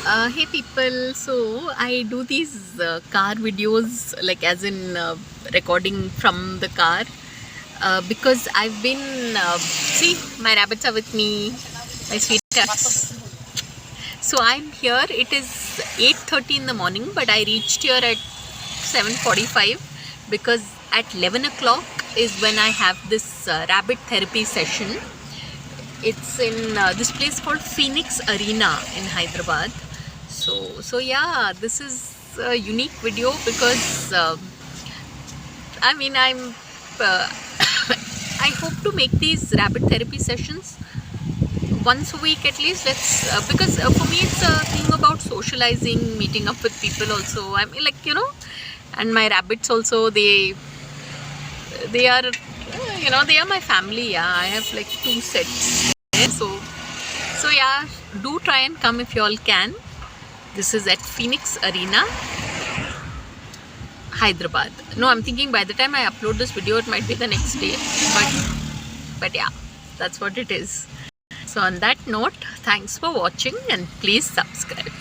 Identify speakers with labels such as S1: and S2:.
S1: Hey people, so I do these car videos, like as in recording from the car, because I've been see, my rabbits are with me, my sweet cats. So I'm here. It is 8:30 in the morning, but I reached here at 7:45 because at 11 o'clock is when I have this rabbit therapy session. It's in this place called Phoenix Arena in Hyderabad. So yeah, this is a unique video because I'm uh, I hope to make these rabbit therapy sessions once a week at least. Let's because for me it's a thing about socializing, meeting up with people. Also, I mean, like, and my rabbits also, they are they are my family. Yeah, I have like two sets. So yeah, do try and come if you all can. This is at Phoenix Arena, Hyderabad. No, I'm thinking by the time I upload this video, it might be the next day. But yeah, that's what it is. So on that note, thanks for watching and please subscribe.